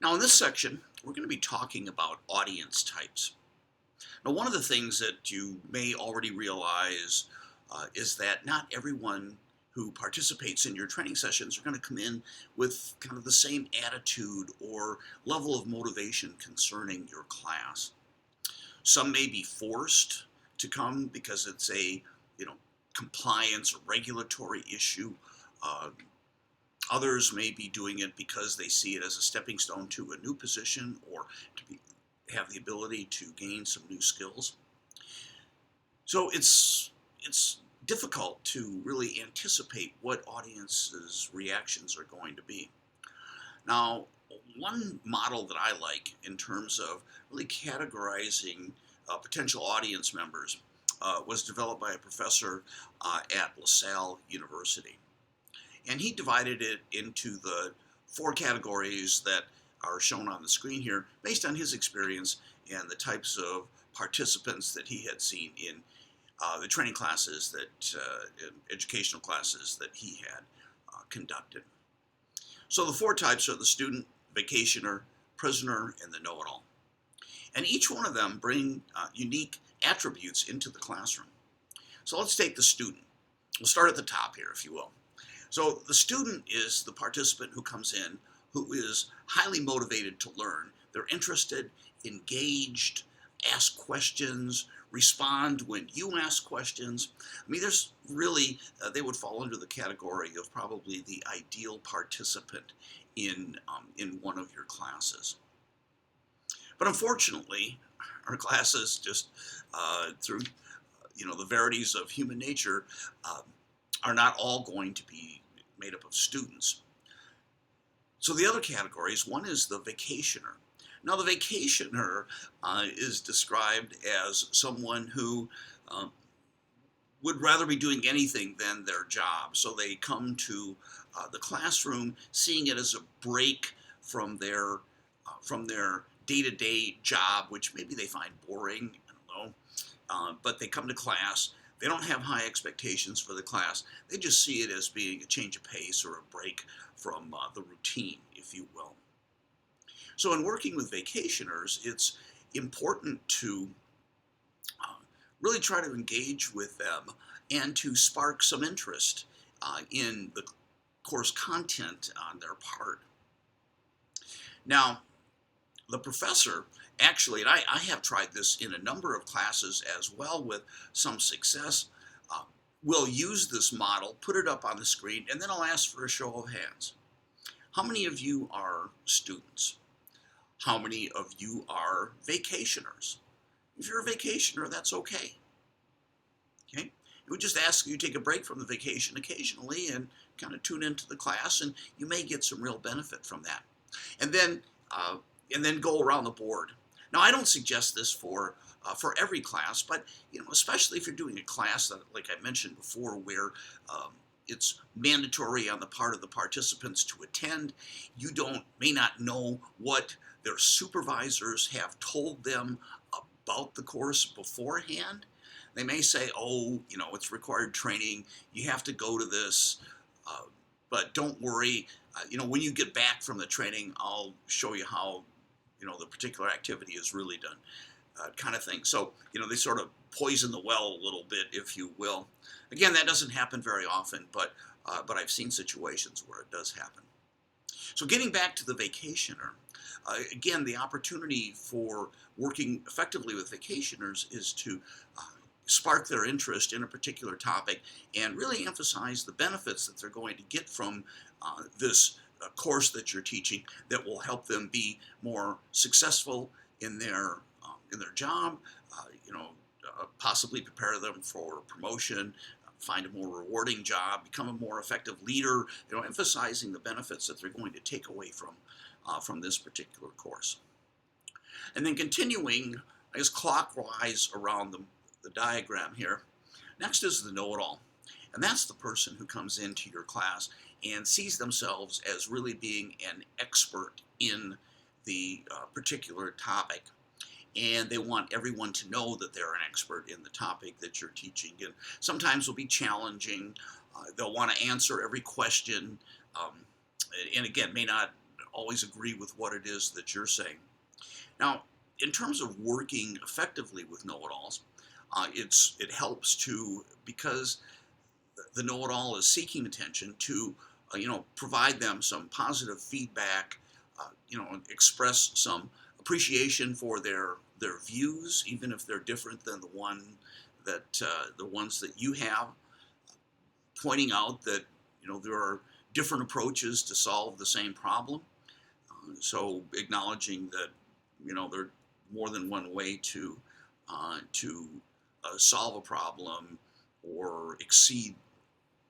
Now in this section, we're going to be talking about audience types. Now one of the things that you may already realize is that not everyone who participates in your training sessions are going to come in with kind of the same attitude or level of motivation concerning your class. Some may be forced to come because it's a compliance or regulatory issue. Uh, Others may be doing it because they see it as a stepping stone to a new position or have the ability to gain some new skills. So it's difficult to really anticipate what audiences' reactions are going to be. Now, one model that I like in terms of really categorizing potential audience members was developed by a professor at LaSalle University. And he divided it into the four categories that are shown on the screen here based on his experience and the types of participants that he had seen in the training classes educational classes that he had conducted. So the four types are the student, vacationer, prisoner, and the know-it-all. And each one of them bring unique attributes into the classroom. So let's take the student. We'll start at the top here, if you will. So the student is the participant who comes in who is highly motivated to learn. They're interested, engaged, ask questions, respond when you ask questions. I mean, there's really, they would fall under the category of probably the ideal participant in one of your classes. But unfortunately, our classes just through the verities of human nature are not all going to be made up of students. So the other categories, one is the vacationer. Now the vacationer is described as someone who would rather be doing anything than their job. So they come to the classroom seeing it as a break from their day-to-day job, which maybe they find boring, I don't know, but they come to class. They don't have high expectations for the class. They just see it as being a change of pace or a break from the routine, if you will. So in working with vacationers, it's important to really try to engage with them and to spark some interest in the course content on their part. Now, the professor actually, and I have tried this in a number of classes as well with some success, will use this model, put it up on the screen, and then I'll ask for a show of hands. How many of you are students? How many of you are vacationers? If you're a vacationer, that's okay. Okay? It would just ask you to take a break from the vacation occasionally and kind of tune into the class, and you may get some real benefit from that. And then go around the board. Now, I don't suggest this for every class, but especially if you're doing a class that, like I mentioned before, where it's mandatory on the part of the participants to attend. You may not know what their supervisors have told them about the course beforehand. They may say, oh, it's required training. You have to go to this, but don't worry. When you get back from the training, I'll show you how the particular activity is really done, kind of thing. So, they sort of poison the well a little bit, if you will. Again, that doesn't happen very often, but I've seen situations where it does happen. So getting back to the vacationer, again, the opportunity for working effectively with vacationers is to spark their interest in a particular topic and really emphasize the benefits that they're going to get from this course that you're teaching that will help them be more successful in their job, possibly prepare them for promotion, find a more rewarding job, become a more effective leader, emphasizing the benefits that they're going to take away from this particular course. And then continuing, I guess, clockwise around the diagram here, next is the know-it-all. And that's the person who comes into your class and sees themselves as really being an expert in the particular topic. And they want everyone to know that they're an expert in the topic that you're teaching. And sometimes will be challenging. They'll want to answer every question. And again, may not always agree with what it is that you're saying. Now, in terms of working effectively with know-it-alls, it helps to, because the know-it-all is seeking attention, to provide them some positive feedback, express some appreciation for their views, even if they're different than the ones that you have, pointing out that there are different approaches to solve the same problem. So acknowledging that there are more than one way to solve a problem or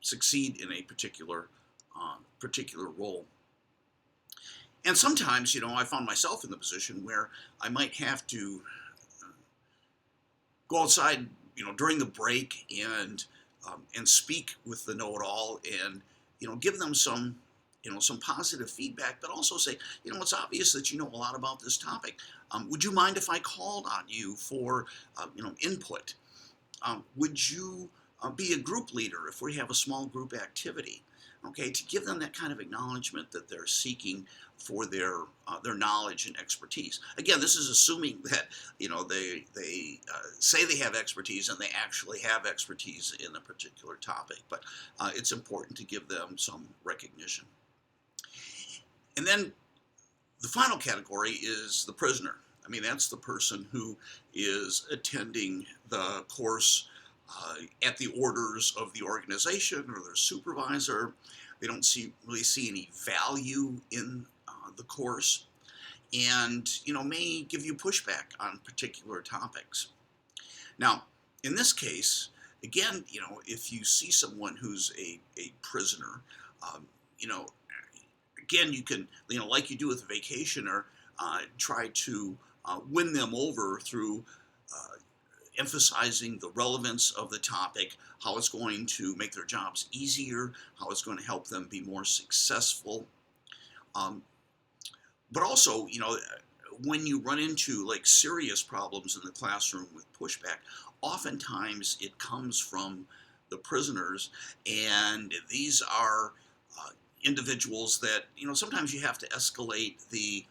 succeed in a particular role. And sometimes, I found myself in the position where I might have to go outside, during the break and speak with the know-it-all and give them some positive feedback, but also say, it's obvious that you know a lot about this topic. Would you mind if I called on you for input? Would you be a group leader if we have a small group activity? Okay, to give them that kind of acknowledgement that they're seeking for their knowledge and expertise. Again, this is assuming that they say they have expertise and they actually have expertise in a particular topic. But it's important to give them some recognition. And then the final category is the prisoner. I mean, that's the person who is attending the course at the orders of the organization or their supervisor. They don't really see any value in the course, and may give you pushback on particular topics. Now, in this case, again, if you see someone who's a prisoner, again, you can, like you do with a vacationer, try to win them over through emphasizing the relevance of the topic, how it's going to make their jobs easier, how it's going to help them be more successful. But also, when you run into like serious problems in the classroom with pushback, oftentimes it comes from the prisoners, and these are individuals that sometimes you have to escalate the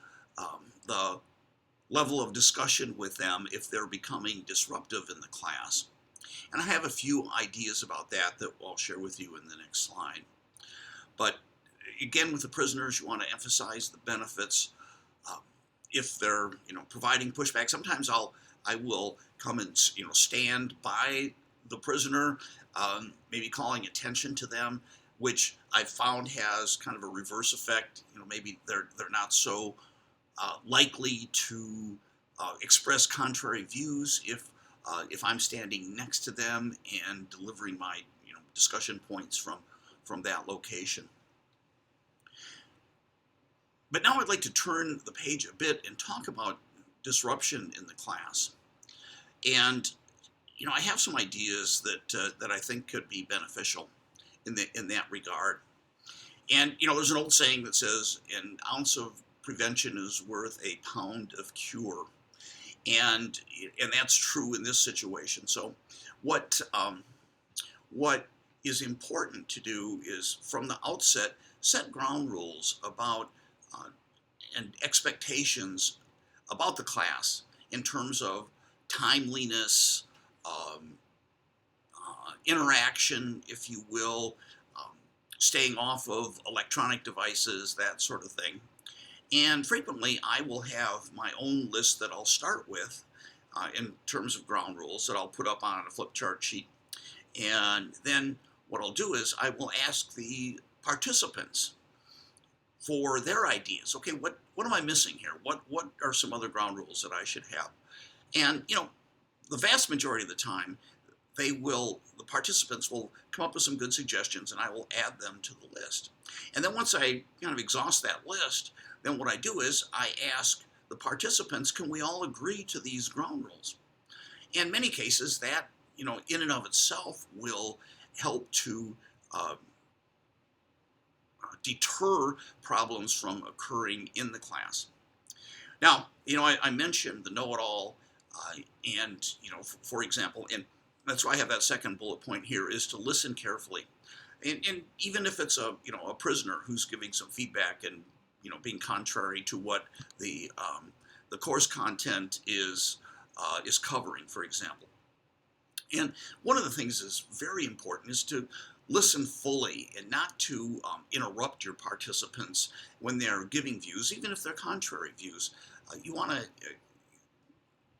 level of discussion with them if they're becoming disruptive in the class. And I have a few ideas about that I'll share with you in the next slide. But again, with the prisoners, you want to emphasize the benefits. If they're providing pushback, sometimes I will come and stand by the prisoner, maybe calling attention to them, which I've found has kind of a reverse effect. Maybe they're not so likely to express contrary views if I'm standing next to them and delivering my discussion points from that location. But now I'd like to turn the page a bit and talk about disruption in the class. And I have some ideas that I think could be beneficial in that regard. And there's an old saying that says an ounce of prevention is worth a pound of cure, and that's true in this situation. So what is important to do is from the outset set ground rules about and expectations about the class in terms of timeliness, interaction, if you will, staying off of electronic devices, that sort of thing. And frequently, I will have my own list that I'll start with in terms of ground rules that I'll put up on a flip chart sheet. And then what I'll do is I will ask the participants for their ideas. Okay, what am I missing here? What are some other ground rules that I should have? And the vast majority of the time, the participants will come up with some good suggestions, and I will add them to the list. And then once I kind of exhaust that list, then what I do is I ask the participants, can we all agree to these ground rules? In many cases, that in and of itself will help to deter problems from occurring in the class. Now, I mentioned the know-it-all, and for example, and that's why I have that second bullet point here, is to listen carefully. And even if it's a prisoner who's giving some feedback and being contrary to what the course content is covering, for example. And one of the things that's very important is to listen fully and not to interrupt your participants when they're giving views, even if they're contrary views. You want to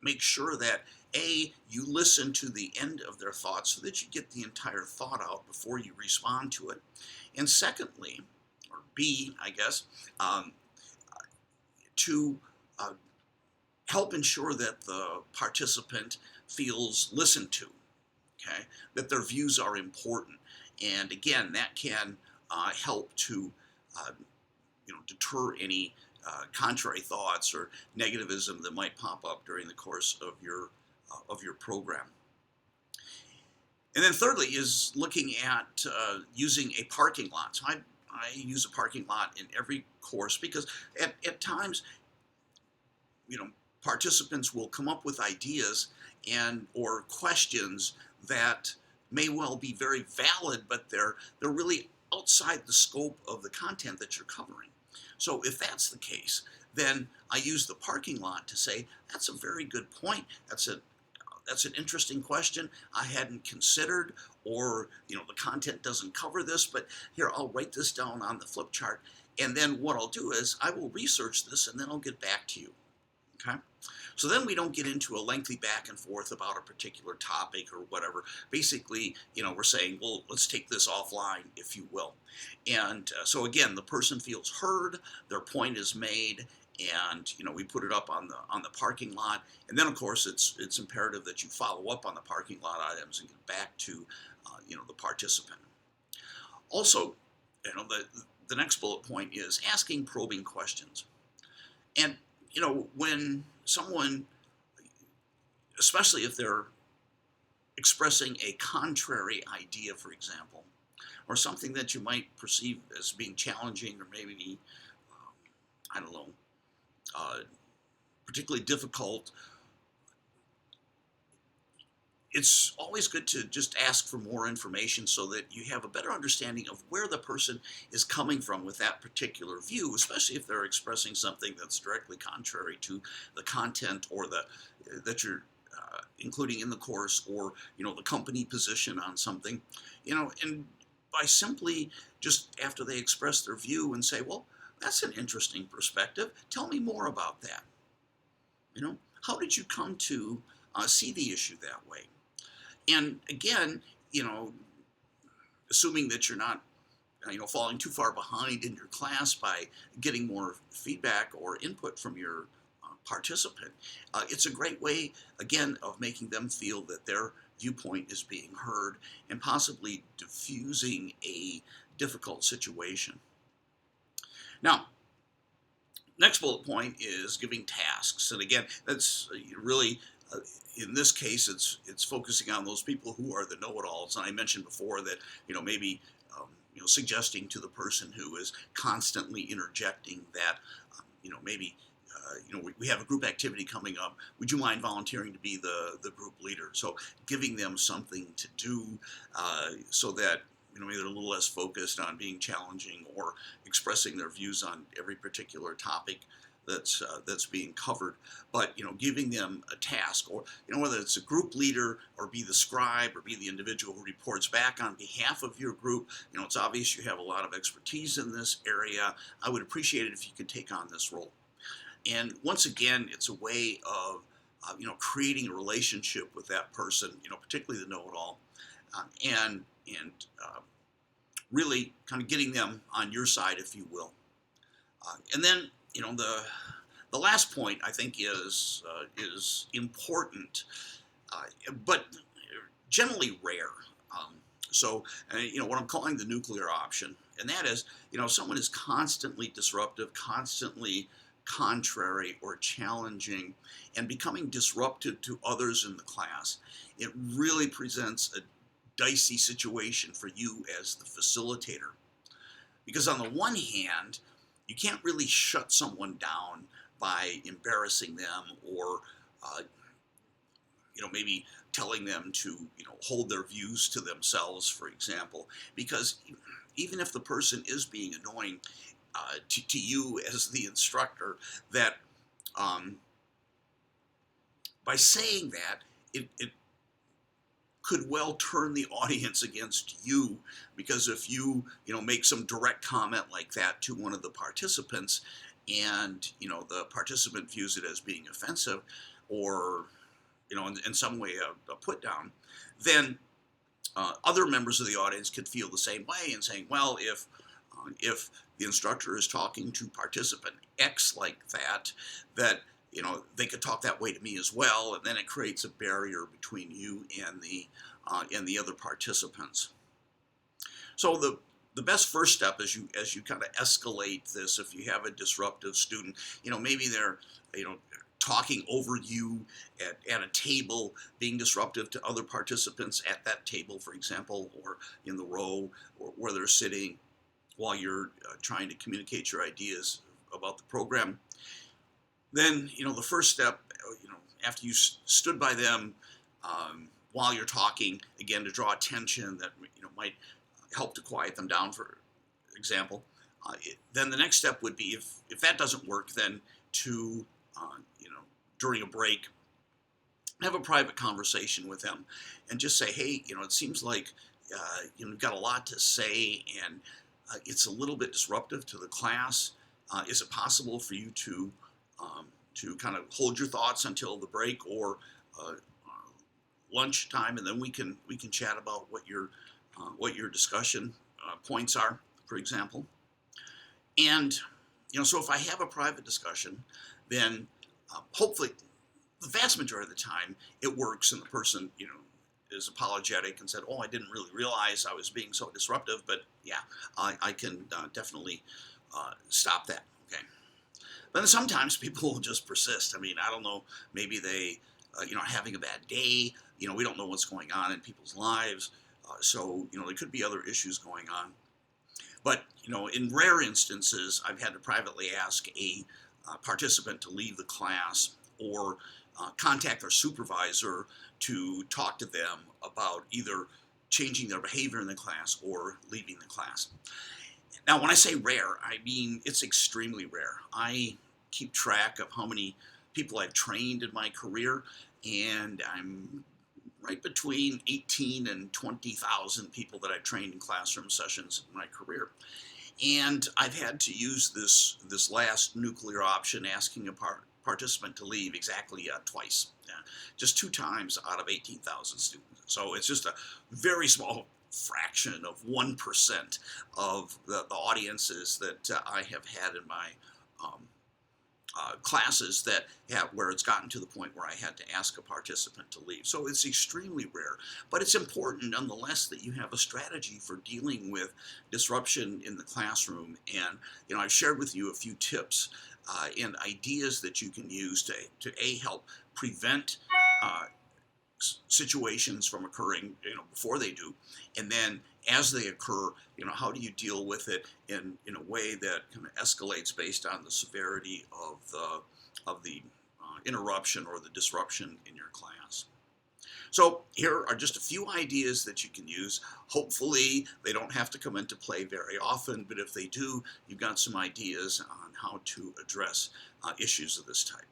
make sure that you listen to the end of their thoughts so that you get the entire thought out before you respond to it. And secondly, or B, I guess, to help ensure that the participant feels listened to, okay, that their views are important. And again, that can help to deter any contrary thoughts or negativism that might pop up during the course of your program. And then thirdly is looking at using a parking lot. So I use a parking lot in every course because at times, participants will come up with ideas or questions that may well be very valid, but they're really outside the scope of the content that you're covering. So if that's the case, then I use the parking lot to say, that's a very good point. That's an interesting question I hadn't considered, or the content doesn't cover this, but here, I'll write this down on the flip chart, and then what I'll do is I will research this and then I'll get back to you. Okay? So then we don't get into a lengthy back and forth about a particular topic or whatever. Basically, we're saying, well, let's take this offline, if you will. And so again, the person feels heard, their point is made, and we put it up on the parking lot. And then of course it's imperative that you follow up on the parking lot items and get back to the participant. Also, the next bullet point is asking probing questions. And when someone, especially if they're expressing a contrary idea, for example, or something that you might perceive as being challenging or maybe, I don't know, particularly difficult, it's always good to just ask for more information so that you have a better understanding of where the person is coming from with that particular view, especially if they're expressing something that's directly contrary to the content or that you're including in the course, or the company position on something, and by simply just after they express their view and say, well, that's an interesting perspective, tell me more about that. How did you come to see the issue that way? And again, assuming that you're not, falling too far behind in your class by getting more feedback or input from your participant, it's a great way, again, of making them feel that their viewpoint is being heard and possibly diffusing a difficult situation. Now, next bullet point is giving tasks. And again, that's really, in this case, it's focusing on those people who are the know-it-alls. And I mentioned before that, maybe suggesting to the person who is constantly interjecting that, maybe, we have a group activity coming up. Would you mind volunteering to be the group leader? So giving them something to do so that maybe they're a little less focused on being challenging or expressing their views on every particular topic that's being covered, but giving them a task, or whether it's a group leader or be the scribe or be the individual who reports back on behalf of your group. It's obvious you have a lot of expertise in this area. I would appreciate it if you could take on this role. And once again, it's a way of creating a relationship with that person, particularly the know-it-all, and really kind of getting them on your side, if you will. And then, the last point I think is important, but generally rare. So what I'm calling the nuclear option, and that is, someone is constantly disruptive, constantly contrary or challenging, and becoming disruptive to others in the class. It really presents a dicey situation for you as the facilitator. Because on the one hand, you can't really shut someone down by embarrassing them or, maybe telling them to, hold their views to themselves, for example. Because even if the person is being annoying, to you as the instructor that by saying that, it could well turn the audience against you, because if you make some direct comment like that to one of the participants, and the participant views it as being offensive, or in some way a put down, then other members of the audience could feel the same way and saying, well, if the instructor is talking to participant X like that, they could talk that way to me as well, and then it creates a barrier between you and the other participants. So the best first step as you kind of escalate this, if you have a disruptive student, maybe they're talking over you at a table, being disruptive to other participants at that table, for example, or in the row or where they're sitting while you're trying to communicate your ideas about the program. Then, the first step, after you stood by them while you're talking, again, to draw attention that, might help to quiet them down, for example. Then the next step would be, if that doesn't work, then to, during a break, have a private conversation with them and just say, hey, it seems like you've got a lot to say, and it's a little bit disruptive to the class. Is it possible for you to kind of hold your thoughts until the break or lunch time, and then we can chat about what your discussion points are, for example. And so if I have a private discussion, then hopefully the vast majority of the time it works, and the person is apologetic and said, oh, I didn't really realize I was being so disruptive, but yeah, I can definitely stop that. Okay. But then sometimes people will just persist. I mean, I don't know, maybe they are having a bad day. We don't know what's going on in people's lives. So there could be other issues going on. But, in rare instances, I've had to privately ask a participant to leave the class, or contact their supervisor to talk to them about either changing their behavior in the class or leaving the class. Now, when I say rare, I mean it's extremely rare. I keep track of how many people I've trained in my career, and I'm right between 18 and 20,000 people that I've trained in classroom sessions in my career. And I've had to use this last nuclear option, asking a participant to leave, exactly twice, just 2 times out of 18,000 students. So it's just a very small fraction of 1% of the audiences that I have had in my classes where it's gotten to the point where I had to ask a participant to leave. So it's extremely rare, but it's important nonetheless that you have a strategy for dealing with disruption in the classroom. And I've shared with you a few tips and ideas that you can use to help prevent situations from occurring before they do, and then as they occur, how do you deal with it in a way that kind of escalates based on the severity of the interruption or the disruption in your class. So here are just a few ideas that you can use. Hopefully they don't have to come into play very often, but if they do, you've got some ideas on how to address issues of this type.